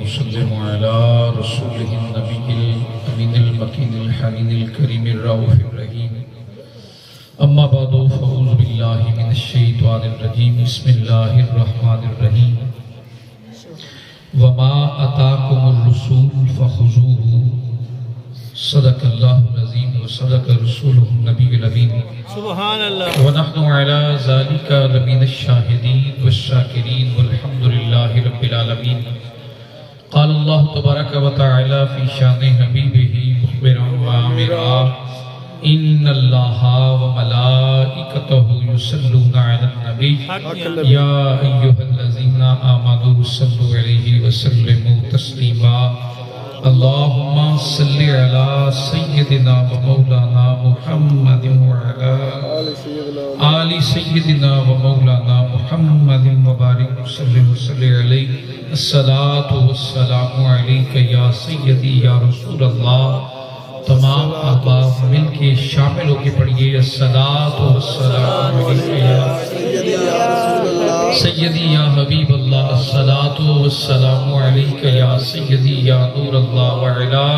وسلم على رسوله النبي الأمين المكين الحنين الكريم الرؤوف الرحيم أما بعد فأعوذ بالله من الشيطان الرجيم بسم الله الرحمن الرحيم وما آتاكم الرسول فخذوه صدق الله العظيم وصدق رسوله النبي الأمين سبحان اللہ. ونحن على ذلك لمن الشاهدين والشاكرين والحمد لله رب العالمين. قال الله تبارك وتعالى في شان حبيبه مخبرا وآمرا إن الله وملائكته يصلون على النبي يا أيها الذين آمنوا صلوا عليه وسلموا تسليما. اللهم صل على سيدنا ومولانا محمد وعلى آل سيدنا ومولانا محمد وبارك وسلم عليه. الصلاة والسلام عليك يا سيدي يا رسول الله. تمام احباب مل کے شامل ہو کے پڑھئے الصلاة والسلام علیکہ یا سیدی یا حبیب اللہ. الصلاة والسلام علیکہ یا سیدی یا نور اللہ وعلا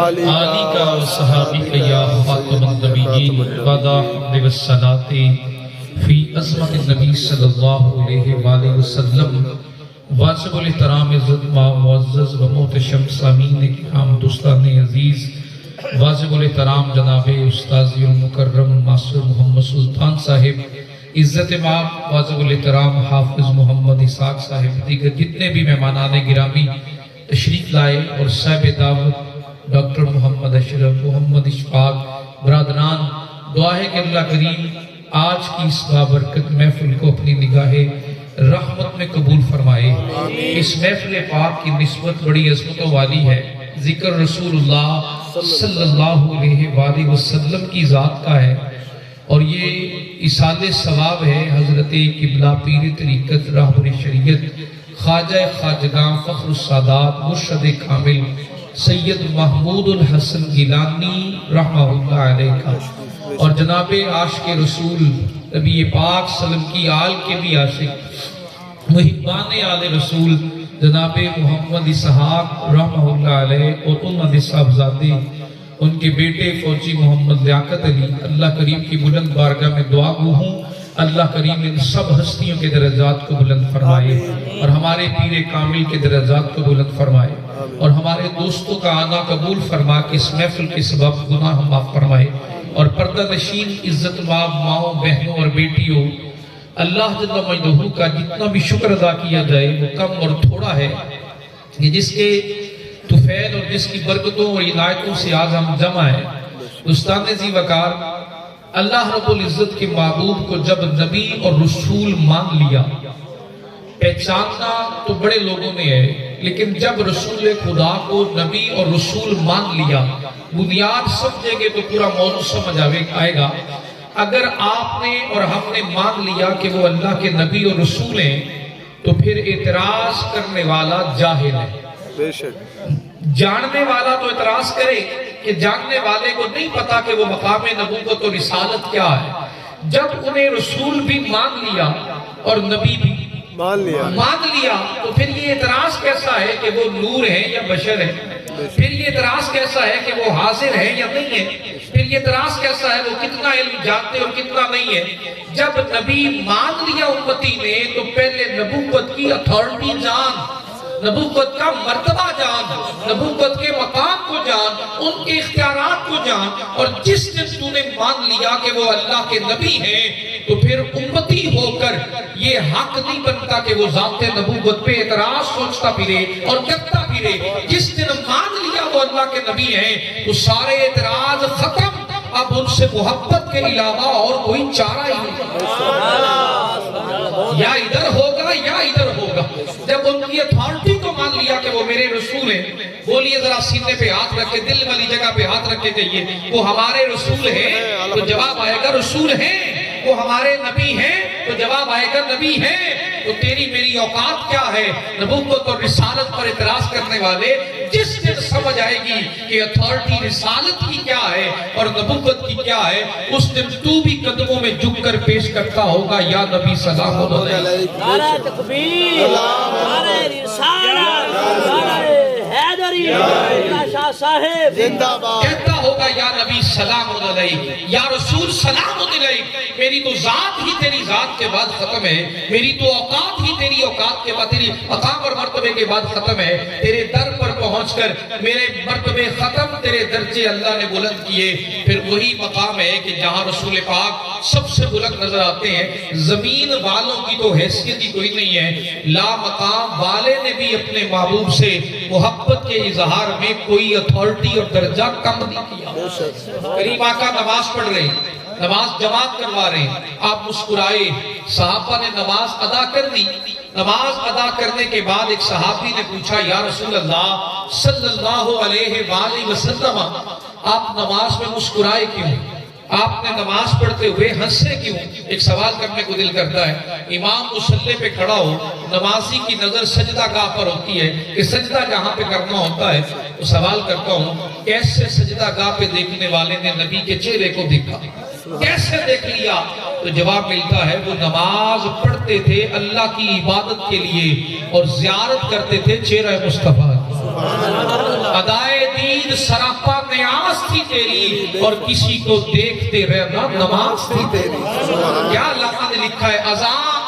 آلکہ وصحابکہ یا خاتم النبیین وعدا حمد والصلاة فی عظمت النبی صلی اللہ علیہ وآلہ وسلم. واجب الاحترام عزت معزز و محتشم سامعین کرام دوستان عزیز، واجب الاحترام جناب استاذی المکرم ماسٹر محمد سلطان صاحب، عزت مآب واجب الاحترام حافظ محمد اسحاق صاحب، دیگر جتنے بھی مہمانان گرامی تشریف لائے اور صاحب دعوت ڈاکٹر محمد اشرف، محمد اشفاق، برادران، دعا ہے کہ اللہ کریم آج کی اس بابرکت محفل کو اپنی نگاہ رحمت میں قبول فرمائے. اس محفل پاک کی نسبت بڑی عظمتوں والی ہے. ذکر رسول اللہ صلی اللہ علیہ وآلہ وسلم کی ذات کا ہے اور یہ اصال ثواب ہے حضرت قبلہ پیر طریقت راہبر شریعت خواجہ خواجگاں فخر السادات مرشد کامل سید محمود الحسن گیلانی رحمہ اللہ علیہ کا، اور جناب عاشق رسول نبی پاک صلی اللہ علیہ وسلم کی آل کے بھی عاشق محبان آل رسول جناب محمد اسحاق رحمہ اللہ علیہ اور انہوں صاحبزادے ان کے بیٹے فوجی محمد لیاقت علی، اللہ کریم کی بلند بارگاہ میں دعا گو ہوں اللہ کریم ان سب ہستیوں کے درجات کو بلند فرمائے اور ہمارے پیر کامل کے درجات کو بلند فرمائے اور ہمارے دوستوں کا آنا قبول فرما کہ اس محفل کے سبب گناہ معاف فرمائے. اور پردہ نشین عزت مآب ماؤں بہنوں اور بیٹیوں، اللہ جل مجدہ کا جتنا بھی شکر ادا کیا جائے وہ کم اور تھوڑا ہے کہ جس کے طفیل اور جس کی برکتوں اور عنایتوں سے آج ہم جمع ہیں. دوستان عزیز وقار، اللہ رب العزت کے محبوب کو جب نبی اور رسول مان لیا، پہچاننا تو بڑے لوگوں نے ہے، لیکن جب رسول خدا کو نبی اور رسول مان لیا، بنیاد سمجھیں گے تو پورا موضوع سمجھ آئے گا. اگر آپ نے اور ہم نے مان لیا کہ وہ اللہ کے نبی اور رسول ہیں تو پھر اعتراض کرنے والا جاہل ہے. جاننے والا تو اعتراض کرے کہ جاننے والے کو نہیں پتا کہ وہ مقام نبوت و رسالت کیا ہے. جب انہیں رسول بھی مان لیا اور نبی بھی مان لیا تو پھر یہ اعتراض کیسا ہے کہ وہ نور ہے یا بشر ہے؟ پھر یہ اعتراض کیسا ہے کہ وہ حاضر ہے یا نہیں ہے؟ پھر یہ اعتراض کیسا ہے وہ کتنا علم جانتے اور کتنا نہیں ہے؟ جب نبی مان لیا امتی نے تو پہلے نبوت کی اتھارٹی جان، نبوت کا مرتبہ جان، نبوت کے مقام کو جان، ان کے اختیارات کو جان. اور جس دن تو نے مان لیا کہ وہ اللہ کے نبی ہیں تو پھر امتی ہو کر یہ حق نہیں بنتا کہ وہ ذات نبوت پہ اعتراض سوچتا پھرے اور کرتا پھرے. جس دن مان لیا وہ اللہ کے نبی ہیں تو سارے اعتراض ختم. اب ان سے محبت کے علاوہ اور کوئی چارہ ہی نہیں، یا ادھر ہوگا یا ادھر ہوگا. جب ان کی اتھارٹی کو مان لیا کہ وہ میرے رسول ہیں، بولیے ذرا سینے پہ ہاتھ رکھ کے دل والی جگہ پہ ہاتھ رکھ کے کہیے وہ ہمارے رسول ہیں، تو جواب آئے گا رسول ہیں. وہ ہمارے نبی ہیں تو جواب آئے گا نبی ہیں. تو تیری میری اوقات کیا ہے نبوت اور رسالت پر اعتراض کرنے والے؟ جس دن سمجھ آئے گی کہ اتھارٹی رسالت کی کیا ہے اور نبوت کی کیا ہے، اس دن تو بھی قدموں میں جھک کر پیش کرتا ہوگا یا نبی سلام علیہ. نعرہ تکبیر، نعرہ رسالت. شاہ صاحب زندہ باد. کہتا ہوگا یا نبی سلام علیک، یا رسول سلام علیک، میری تو ذات ہی تیری ذات کے بعد ختم ہے، میری تو اوقات ہی تیری اوقات کے بعد، تیری مقام اور مرتبے کے بعد ختم ہے. تیرے در پر پہنچ کر میرے مرتبے ختم، تیرے درجے اللہ نے بلند کیے. پھر وہی مقام ہے کہ جہاں رسول پاک سب سے بلند نظر آتے ہیں. زمین والوں کی تو حیثیت ہی کوئی نہیں ہے، لا مقام والے نے بھی اپنے محبوب سے محبت کے اظہار میں کوئی اتھارٹی اور درجہ کم نہیں کیا. قریب آقا نماز پڑھ رہے ہیں، نماز جماعت کروا رہے ہیں، آپ مسکرائے. صحابہ نے نماز ادا کر دی. نماز ادا کرنے کے بعد ایک صحابی نے پوچھا یا رسول اللہ صلی اللہ علیہ وآلہ وسلم، آپ نماز میں مسکرائے کیوں؟ آپ نے نماز پڑھتے ہوئے ہنسے کیوں؟ ایک سوال کرنے کو دل کرتا ہے. امام مصلی پہ کھڑا ہو، نمازی کی نظر سجدہ گاہ پر ہوتی ہے کہ سجدہ جہاں پہ کرنا ہوتا ہے. تو سوال کرتا ہوں کیسے سجدہ گاہ پہ دیکھنے والے نے نبی کے چہرے کو دیکھا، کیسے دیکھ لیا؟ تو جواب ملتا ہے وہ نماز پڑھتے تھے اللہ کی عبادت کے لیے اور زیارت کرتے تھے چہرہ مصطفیٰ. ادائے دید سراپا نیاز تھی تیری اور کسی کو دیکھتے رہنا نماز تھی تیری. کیا اللہ نے لکھا ہے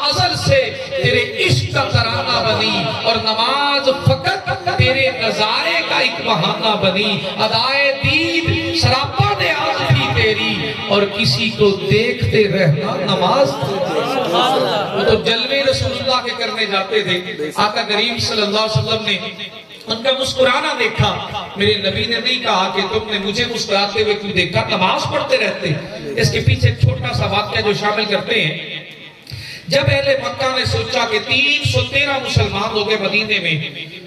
ازل سے تیرے عشق کا ترانہ بنی اور نماز فقط تیرے نظارے کا ایک بہانہ بنی. ادائے دید سراپا نیاز تھی تیری اور کسی کو دیکھتے رہنا نماز تھی تیری. وہ تو جلوے رسول اللہ کے کرنے جاتے تھے. آقا کریم صلی اللہ علیہ وسلم نے ان کا مسکرانا دیکھا. میرے نبی نے نہیں کہا کہ تم نے مجھے مسکراتے ہوئے کیوں دیکھا، نماز پڑھتے رہتے. اس کے پیچھے ایک چھوٹا سا واقعہ جو شامل کرتے ہیں. جب اہل مکہ نے سوچا کہ 313 مسلمان ہو گئے مدینے میں،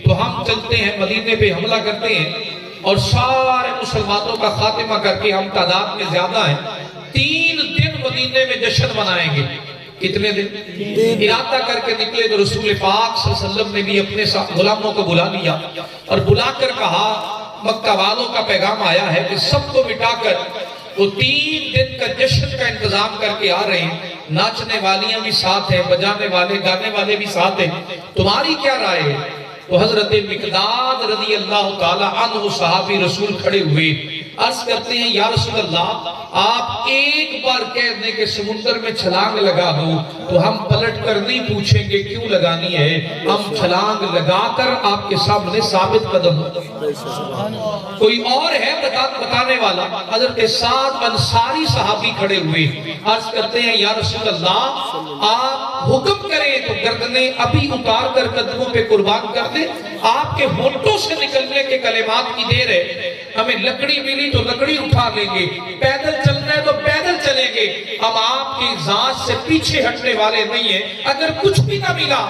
تو ہم چلتے ہیں مدینے پہ حملہ کرتے ہیں اور سارے مسلمانوں کا خاتمہ کر کے ہم تعداد میں زیادہ ہیں 3 دن مدینے میں جشن منائیں گے. کتنے دن؟ ارادہ کر کے نکلے تو رسول پاک صلی اللہ علیہ وسلم نے بھی اپنے غلاموں کو بلا لیا اور بلا کر کہا مکہ والوں کا پیغام آیا ہے کہ سب کو مٹا کر وہ 3 دن کا جشن کا انتظام کر کے آ رہے ہیں. ناچنے والیاں بھی ساتھ ہیں، بجانے والے گانے والے بھی ساتھ ہیں، تمہاری کیا رائے ہے؟ تو حضرت مقداد رضی اللہ تعالی عنہ صحابی رسول کھڑے ہوئے، عرض کرتے ہیں یا رسول اللہ آپ ایک بار کہہ دیں کہ سمندر میں چھلانگ لگا دو تو ہم پلٹ کر نہیں پوچھیں گے کیوں لگانی ہے، ہم چھلانگ لگا کر آپ کے سامنے ثابت قدم ہو. کوئی اور ہے بتانے والا؟ حضرت سعد انصاری صحابی کھڑے ہوئے، عرض کرتے ہیں یا رسول اللہ آپ حکم کریں تو گردنیں ابھی اتار کر قدموں پہ قربان کر دیں. آپ کے ہونٹوں سے نکلنے کے کلمات کی دیر ہے، ہمیں لکڑی ملی تو لکڑی اٹھا لیں گے، پیدل چلنا ہے تو پیدل چلیں گے، ہم آپ کی ذات سے پیچھے ہٹنے والے نہیں ہیں. اگر کچھ بھی نہ ملا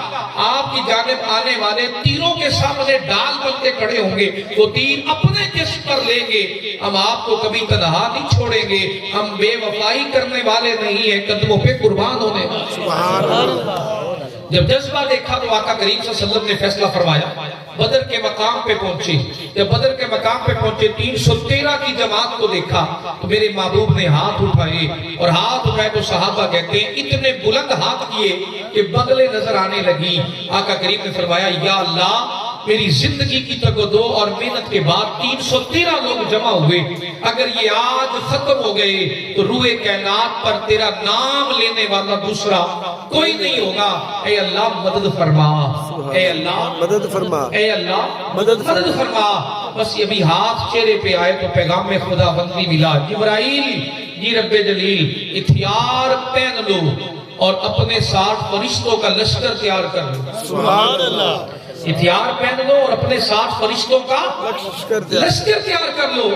آپ کی جانب آنے والے تیروں کے سامنے ڈال بن کے کھڑے ہوں گے، وہ تیر اپنے جسم پر لیں گے، ہم آپ کو کبھی تنہا نہیں چھوڑیں گے، ہم بے وفائی کرنے والے نہیں ہیں، قدموں پہ قربان ہونے والے. جب جذبہ دیکھا تو آقا کریم صلی اللہ علیہ وسلم نے فیصلہ فرمایا، بدر کے مقام پہ پہنچے. جب بدر کے مقام پہ پہنچے 313 کی جماعت کو دیکھا تو میرے محبوب نے ہاتھ اٹھائے، اور ہاتھ اٹھائے تو صحابہ کہتے ہیں اتنے بلند ہاتھ کیے کہ بغلیں نظر آنے لگی. آقا کریم نے فرمایا یا اللہ میری زندگی کی تگودو اور محنت کے بعد 313 لوگ جمع ہوئے، اگر یہ آج ختم ہو گئے تو روح کائنات پر تیرا نام لینے والا دوسرا کوئی نہیں ہوگا. اے اللہ مدد فرما، اے اللہ مدد فرما، اے اللہ مدد فرما. بس یہ بھی ہاتھ چہرے پہ آئے تو پیغام میں خدا بندی ملا. جبرائیل جی رب جلیل ہتھیار پہن لو اور اپنے ساتھ فرشتوں کا لشکر تیار کر لو. سبحان اللہ. ہتھیار پہن لو اور اپنے ساتھ فرشتوں کا لشکر تیار کر لو.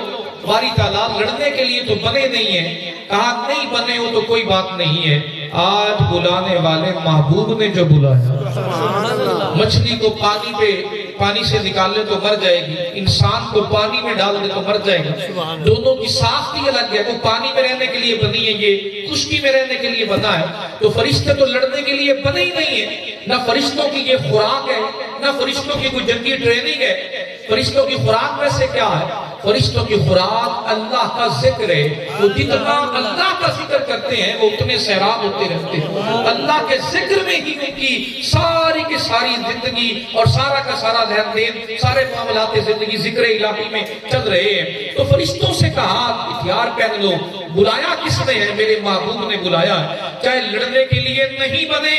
باری تعالیٰ لڑنے کے لیے تو بنے نہیں ہیں، کہا نہیں بنے ہو تو کوئی بات نہیں ہے. آج بلانے والے محبوب نے جو بلایا، مچھلی کو پانی سے نکال لے تو مر جائے گی، انسان کو پانی میں ڈال دے تو مر جائے گا. دونوں کی ساخت ہی الگ ہے، وہ پانی میں رہنے کے لیے بنی ہے، یہ خشکی میں رہنے کے لیے بنا ہے. تو فرشتے تو لڑنے کے لیے بنے ہی نہیں ہے. نہ فرشتوں کی یہ خوراک ہے، نہ فرشتوں کی کوئی جنگی ٹریننگ ہے. فرشتوں کی خوراک میں سے کیا ہے؟ فرشتوں کی خوراک اللہ کا ذکر ہے، وہ جتنا اللہ کا ذکر کرتے ہیں وہ اتنے سیراب ہوتے رہتے ہیں۔ اللہ کے ذکر میں ہی ان کی ساری کی ساری زندگی اور سارا کا سارا ذہن دین، سارے معاملات زندگی ذکر الہی میں چل رہے ہیں۔ تو فرشتوں سے کہا ہتھیار پہن لو۔ بلایا کس نے ہے؟ میرے معبود نے بلایا ہے، چاہے لڑنے کے لیے نہیں بنے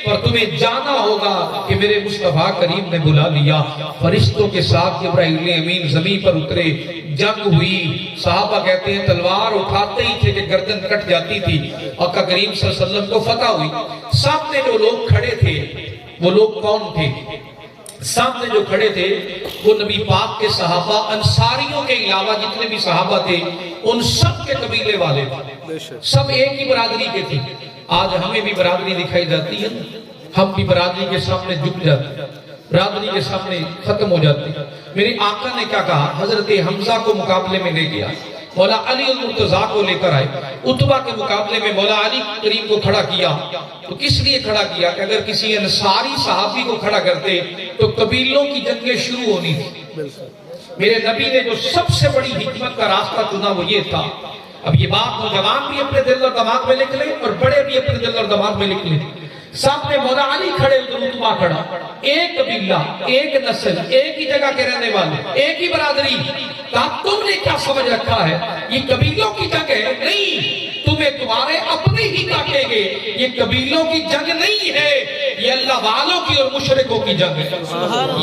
پر تمہیں جانا ہوگا کہ میرے مصطفیٰ کریم نے بلا لیا۔ فرشتوں کے ساتھ جبرائیل امین زمین پر اترے، جنگ ہوئی۔ صحابہ کہتے ہیں تلوار اٹھاتے ہی تھے کہ گردن کٹ جاتی تھی۔ آقا کریم صلی اللہ علیہ وسلم کو فتح ہوئی۔ سامنے جو لوگ کھڑے تھے وہ لوگ کون تھے؟ سامنے جو کھڑے تھے وہ نبی پاک کے صحابہ، انصاریوں کے علاوہ جتنے بھی صحابہ تھے ان سب کے قبیلے والے تھے، سب ایک ہی برادری کے تھے۔ آج ہمیں بھی برادری دکھائی جاتی ہے، ہم بھی برادری کے سامنے جھک جاتے ہیں، برادری کے سامنے ختم ہو جاتے ہیں۔ میرے آقا نے کیا کہا؟ حضرت حمزہ کو مقابلے میں لے گیا، مولا علی المرتضیٰ کو لے کر آئے، عتبہ کے مقابلے میں مولا علی کریم کو کھڑا کیا۔ تو کس لیے کھڑا کیا کہ اگر کسی انصاری صحابی کو کھڑا کرتے تو قبیلوں کی جنگیں شروع ہونی تھی۔ میرے نبی نے جو سب سے بڑی حکمت کا راستہ چنا وہ یہ تھا۔ اب یہ بات نوجوان بھی اپنے دل اور دماغ میں لکھ لیں اور بڑے بھی اپنے دل اور دماغ میں لکھ لیں۔ سامنے مولا علی کھڑے، ادھر عتبہ کھڑا، ایک قبیلہ، ایک نسل، ایک ہی جگہ کے رہنے والے، ایک ہی برادری۔ کہا تم نے کیا سمجھ رکھا ہے یہ قبیلوں کی جنگ ہے؟ نہیں، تمہیں تمہارے اپنے ہی کاٹیں گے۔ یہ قبیلوں کی جنگ نہیں ہے، یہ اللہ والوں کی اور مشرکوں کی جنگ ہے۔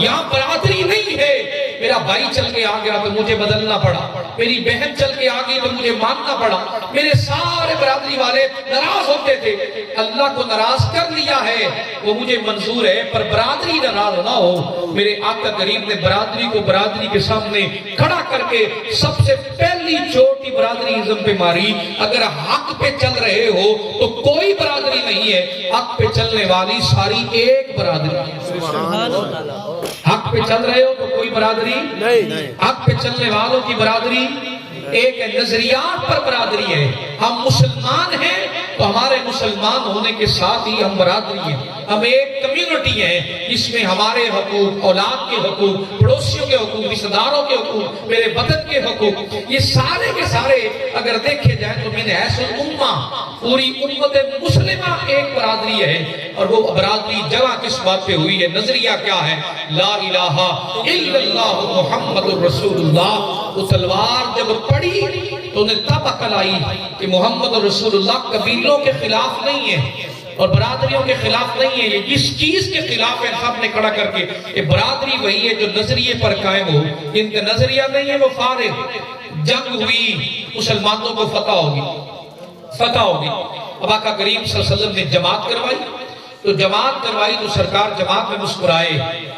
یہاں برادری نہیں ہے، میرا بھائی چل کے آ گیا تو مجھے بدلنا پڑا، میری بہن چل کے آ گئی تو مجھے ماننا پڑا۔ میرے سارے برادری والے ناراض ہوتے تھے، اللہ کو ناراض کر لیا ہے وہ مجھے منظور ہے، پر برادری ناراض نہ ہو۔ میرے آقا کریم نے برادری کو برادری کے سامنے کھڑا کر کے سب سے پہلی چوٹی برادری ازم پہ ماری۔ اگر حق پہ چل رہے ہو تو کوئی برادری نہیں ہے، حق پہ چلنے والی ساری ایک برادری ہے۔ حق پہ چل رہے ہو تو کوئی برادری نہیں، حق پہ چلنے والوں کی برادری ایک ہے۔ نظریات پر برادری ہے، ہم مسلمان ہیں تو ہمارے مسلمان ہونے کے ساتھ ہی ہم برادری ہیں، ہم ایک کمیونٹی ہیں جس میں ہمارے حقوق، اولاد کے حقوق، پڑوسیوں کے حقوق، رشتہ داروں کے حقوق، میرے وطن کے حقوق، یہ سارے کے سارے اگر دیکھے جائیں تو من حیث الامہ پوری امت مسلمہ ایک برادری ہے۔ اور وہ برادری جمع کس بات پہ ہوئی ہے؟ نظریہ کیا ہے؟ لا الہ الا اللہ محمد الرسول اللہ۔ وہ تلوار جب پڑی تو انہیں تب عقل آئی کہ محمد رسول اللہ قبیلوں کے خلاف نہیں ہے اور برادریوں کے خلاف نہیں ہے، یہ جس چیز کے خلاف ہے سب نے کھڑا کر کے یہ برادری وہی ہے جو نظریے پر قائم ہو، جن کا نظریہ نہیں ہے وہ فارغ۔ جنگ ہوئی، مسلمانوں کو فتح ہوگی، فتح ہوگی۔ اب آقا کریم صلی اللہ علیہ وسلم نے جماعت کروائی، تو جماعت کروائی تو سرکار جماعت میں مسکرائے۔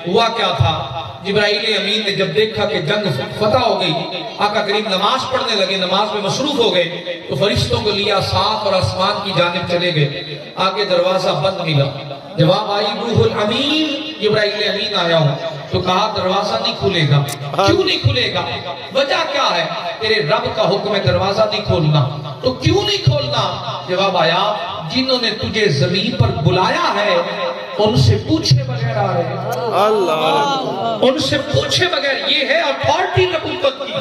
ہوا کیا تھا؟ جبرائیل امین نے جب دیکھا کہ جنگ فتح ہو گئی، آقا کریم نماز پڑھنے لگے، نماز میں مصروف ہو گئے، تو فرشتوں کو لیا ساتھ اور آسمان کی جانب چلے گئے۔ آگے دروازہ بند ملا، جواب آئی روح الامین جبرائیل امین آیا ہوں، تو کہا دروازہ نہیں کھلے گا۔ کیوں نہیں کھلے گا؟ وجہ کیا ہے؟ تیرے رب کا حکم ہے دروازہ نہیں کھولنا۔ تو کیوں نہیں کھولنا؟ جواب آیا جنہوں نے تجھے زمین پر بلایا ہے ان سے پوچھے بغیر آ رہے ہیں، اللہ ان سے پوچھے بغیر۔ یہ ہے اتھارٹی نبوت کی،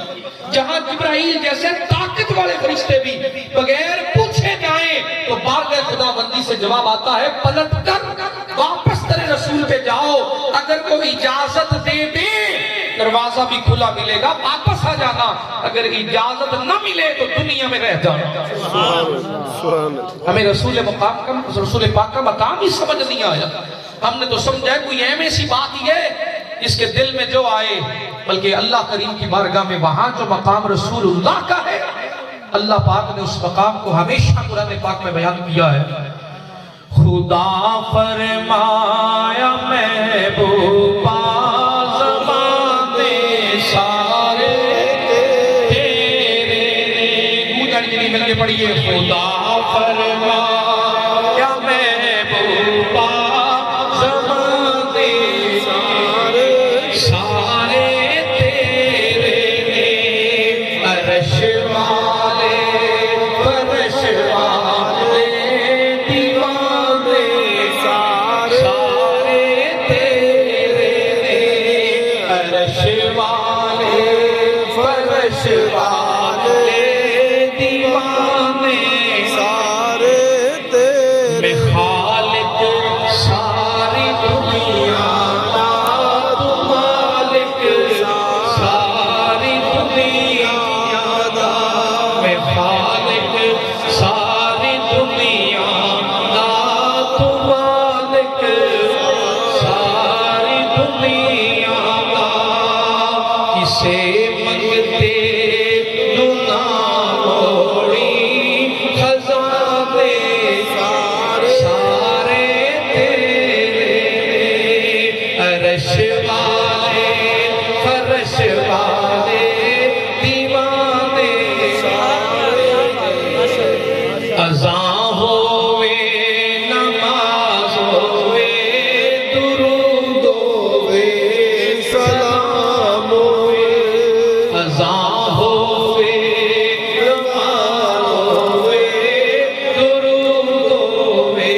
جہاں جبرائیل جیسے طاقت والے فرشتے بھی بغیر پوچھے جائیں تو بارگاہ خدا بندی سے جواب آتا ہے پلٹ کر واپس تیرے رسول پہ جاؤ، اگر کوئی اجازت دے دے دروازہ بھی کھلا ملے گا، واپس آ جانا، اگر اجازت نہ ملے تو دنیا میں رہ جانا۔ ہمیں رسول پاک کا مقام ہی سمجھ نہیں آیا، ہم نے تو سمجھا کوئی اہم ایسی بات ہی ہے اس کے دل میں جو آئے، بلکہ اللہ کریم کی بارگاہ میں وہاں جو مقام رسول اللہ کا ہے، اللہ پاک نے اس مقام کو ہمیشہ قرآن پاک میں بیان کیا ہے۔ خدا فرمایا محبوبا پڑھیے خدا فرمایا محبوبا زمانے سارے تیرے عرش والے فرش والے دیوانے سارے تیرے عرش والے فرش سے منگتے نو نہ موڑی خزانے سارے تیرے عرش والے فرش والے دیوانے اذان ہوئے نماز ہوئے درود ہوئے سلام ہوئے اذان ہوئے نماز ہوئے درود ہوئے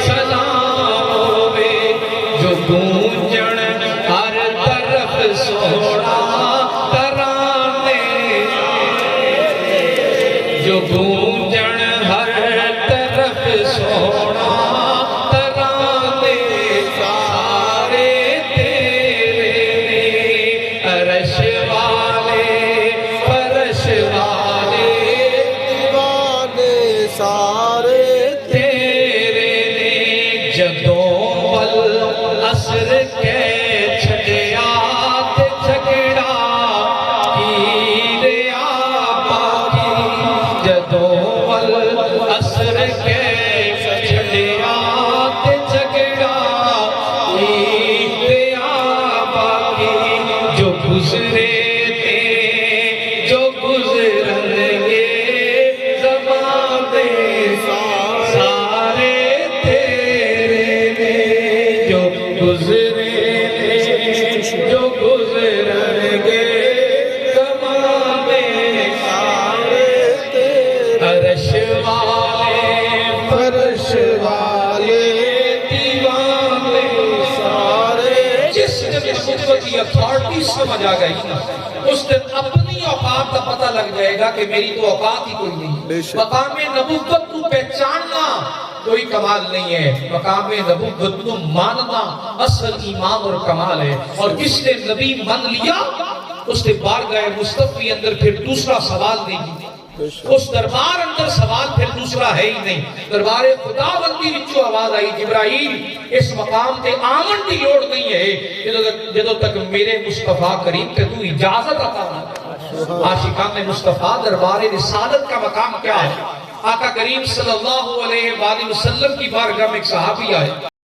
سلام ہوئے جو گونجن ہر طرف سونا ترانے جو گونجن ہر طرف سونا ترانے سارے تیرے عرش والے فرش والے دیوانے سارے تیرے جدوں ول عصر کے چھڑیا تے جھگڑا کی باقی جدوں ول عصر کے چھڑیا تے جھگڑا کی باقی جو گزرے تھے جو گزرن گے زمانے سارے تیرے جو گزرے تھے جو گزرن گے زمانے سارے تیرے عرش والے فرش والے دیوانے سارے جس دن خطبت کی اتھارٹی سمجھ آ گئی نا اس دن اپنی اوقات کا پتہ لگ جائے گا کہ میری تو اوقات ہی کوئی نہیں بے شک۔ مقام نبوت کو پہچاننا کوئی کمال نہیں ہے، مقام نبوت کو ماننا اصل ایمان اور کمال ہے۔ اور جس نے نبی مان لیا اس نے بارگاہ مصطفی اندر پھر دوسرا سوال نہیں کی، اس دربار اندر سوال پھر دوسرا ہے ہی نہیں۔ دربار خدا بندی وچوں آواز آئی جبرائیل اس مقام تے آمن دی لوڑ نہیں ہے جدوں تک میرے مصطفیٰ کریم تے تو اجازت عطا نہ کر۔ عاشقان مصطفیٰ دربار رسالت کا مقام کیا ہے؟ آقا کریم صلی اللہ علیہ وآلہ وسلم کی بارگاہ میں ایک صحابی آئے